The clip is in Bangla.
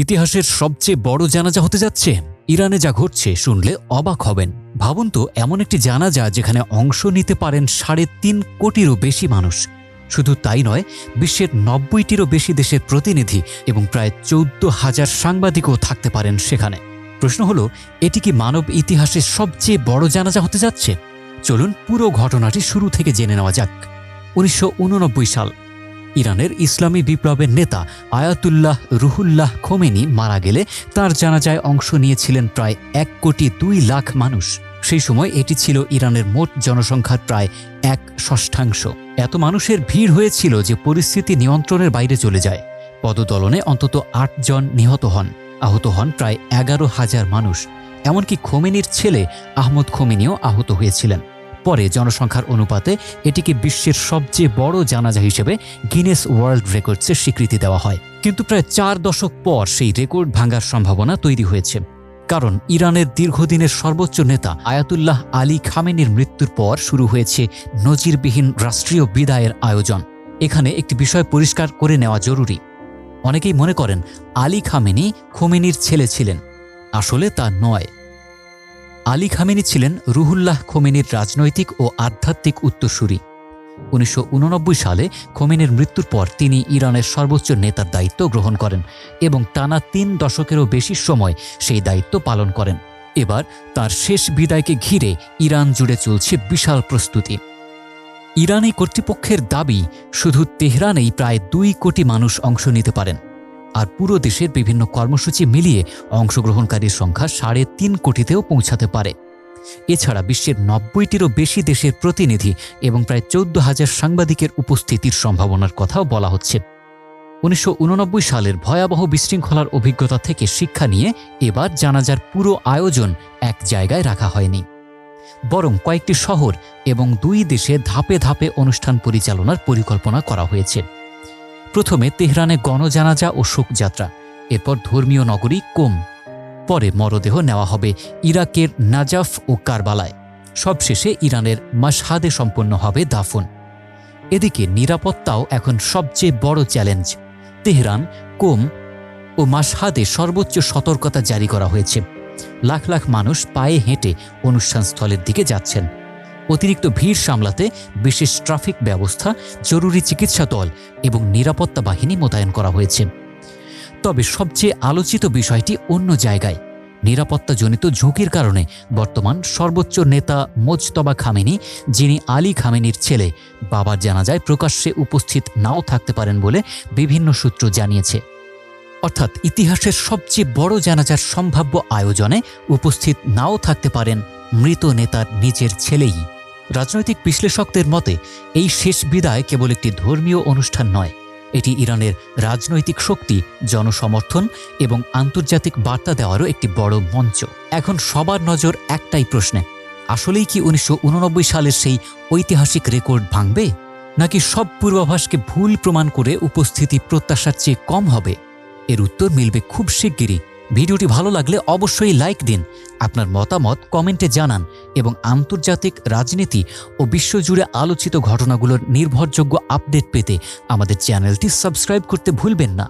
ইতিহাসের সবচেয়ে বড় জানাজা হতে যাচ্ছে। ইরানে যা ঘটছে শুনলে অবাক হবেন। ভাবুন তো, এমন একটি জানাজা যেখানে অংশ নিতে পারেন ৩.৫ কোটিরও বেশি মানুষ। শুধু তাই নয়, বিশ্বের ৯০টিরও বেশি দেশের প্রতিনিধি এবং প্রায় ১৪,০০০ সাংবাদিকও থাকতে পারেন সেখানে। প্রশ্ন হলো, এটি কি মানব ইতিহাসের সবচেয়ে বড় জানাজা হতে যাচ্ছে? চলুন পুরো ঘটনাটি শুরু থেকে জেনে নেওয়া যাক। ১৯৮৯ সাল, ইরানের ইসলামী বিপ্লবের নেতা আয়াতুল্লাহ রুহুল্লাহ খোমেনি মারা গেলে তার জানাজায় অংশ নিয়েছিলেন প্রায় ১,২,০০,০০০ মানুষ। সেই সময় এটি ছিল ইরানের মোট জনসংখ্যার প্রায় ১/৬। এত মানুষের ভিড় হয়েছিল যে পরিস্থিতি নিয়ন্ত্রণের বাইরে চলে যায়। পদদলনে অন্তত ৮ জন নিহত হন, আহত হন প্রায় ১১,০০০ মানুষ। এমনকি খোমেনির ছেলে আহমদ খোমেনিও আহত হয়েছিলেন। পরে জনসংখ্যার অনুপাতে এটিকে বিশ্বের সবচেয়ে বড় জানাজা হিসেবে গিনেস ওয়ার্ল্ড রেকর্ডসের স্বীকৃতি দেওয়া হয়। কিন্তু প্রায় ৪ দশক পর সেই রেকর্ড ভাঙার সম্ভাবনা তৈরি হয়েছে। কারণ ইরানের দীর্ঘদিনের সর্বোচ্চ নেতা আয়াতুল্লাহ আলী খামেনির মৃত্যুর পর শুরু হয়েছে নজিরবিহীন রাষ্ট্রীয় বিদায়ের আয়োজন। এখানে একটি বিষয় পরিষ্কার করে নেওয়া জরুরি। অনেকেই মনে করেন আলী খামেনি খোমেনির ছেলে ছিলেন। আসলে তা নয়। আলী খামেনি ছিলেন রুহুল্লাহ খোমেনির রাজনৈতিক ও আধ্যাত্মিক উত্তরসূরি। ১৯৮৯ সালে খোমেনির মৃত্যুর পর তিনি ইরানের সর্বোচ্চ নেতার দায়িত্ব গ্রহণ করেন এবং টানা ৩ দশকেরও বেশি সময় সেই দায়িত্ব পালন করেন। এবার তার শেষ বিদায়কে ঘিরে ইরান জুড়ে চলছে বিশাল প্রস্তুতি। ইরানি কর্তৃপক্ষের দাবি, শুধু তেহরানেই প্রায় ২ কোটি মানুষ অংশ নিতে পারেন, আর পুরো দেশের বিভিন্ন কর্মসূচি মিলিয়ে অংশগ্রহণকারীর সংখ্যা ৩.৫ কোটিতেও পৌঁছাতে পারে। এছাড়া বিশ্বের ৯০টিরও বেশি দেশের প্রতিনিধি এবং প্রায় ১৪,০০০ সাংবাদিকের উপস্থিতির সম্ভাবনার কথাও বলা হচ্ছে। ১৯৮৯ সালের ভয়াবহ বিশৃঙ্খলার অভিজ্ঞতা থেকে শিক্ষা নিয়ে এবার জানাজার পুরো আয়োজন এক জায়গায় রাখা হয়নি, বরং কয়েকটি শহর এবং ২ দেশে ধাপে ধাপে অনুষ্ঠান পরিচালনার পরিকল্পনা করা হয়েছে। প্রথমে তেহরানে গণজানাজা ও শোকযাত্রা, এরপর ধর্মীয় নগরী কোম, পরে মরদেহ নেওয়া হবে ইরাকের নাজাফ ও কারবালায়, সবশেষে ইরানের মাশহাদে সম্পন্ন হবে দাফন। এদিকে নিরাপত্তাও এখন সবচেয়ে বড় চ্যালেঞ্জ। তেহরান, কোম ও মাশহাদে সর্বোচ্চ সতর্কতা জারি করা হয়েছে। লাখ লাখ মানুষ পায়ে হেঁটে অনুষ্ঠানস্থলের দিকে যাচ্ছেন। অতিরিক্ত ভিড় সামলাতে বিশেষ ট্রাফিক ব্যবস্থা, জরুরি চিকিৎসা দল এবং নিরাপত্তা বাহিনী মোতায়েন করা হয়েছে। তবে সবচেয়ে আলোচিত বিষয়টি অন্য জায়গায়। নিরাপত্তাজনিত ঝুঁকির কারণে বর্তমান সর্বোচ্চ নেতা মোজতবা খামেনি, যিনি আলী খামেনির ছেলে, বাবার জানাজায় প্রকাশ্যে উপস্থিত নাও থাকতে পারেন বলে বিভিন্ন সূত্র জানিয়েছে। অর্থাৎ ইতিহাসের সবচেয়ে বড় জানাজার সম্ভাব্য আয়োজনে উপস্থিত নাও থাকতে পারেন মৃত নেতার নিজের ছেলেই। রাজনৈতিক বিশ্লেষকদের মতে এই শেষ বিদায় কেবল একটি ধর্মীয় অনুষ্ঠান নয়, এটি ইরানের রাজনৈতিক শক্তি, জনসমর্থন এবং আন্তর্জাতিক বার্তা দেওয়ারও একটি বড় মঞ্চ। এখন সবার নজর একটাই প্রশ্নে, আসলেই কি ১৯৮৯ সালের সেই ঐতিহাসিক রেকর্ড ভাঙবে, নাকি সব পূর্বাভাসকে ভুল প্রমাণ করে উপস্থিতি প্রত্যাশার চেয়ে কম হবে? এর উত্তর মিলবে খুব শিগগিরই। ভিডিওটি ভালো লাগলে অবশ্যই লাইক দিন, আপনার মতামত কমেন্টে জানান এবং আন্তর্জাতিক রাজনীতি ও বিশ্বজুড়ে আলোচিত ঘটনাগুলোর নির্ভরযোগ্য আপডেট পেতে আমাদের চ্যানেলটি সাবস্ক্রাইব করতে ভুলবেন না।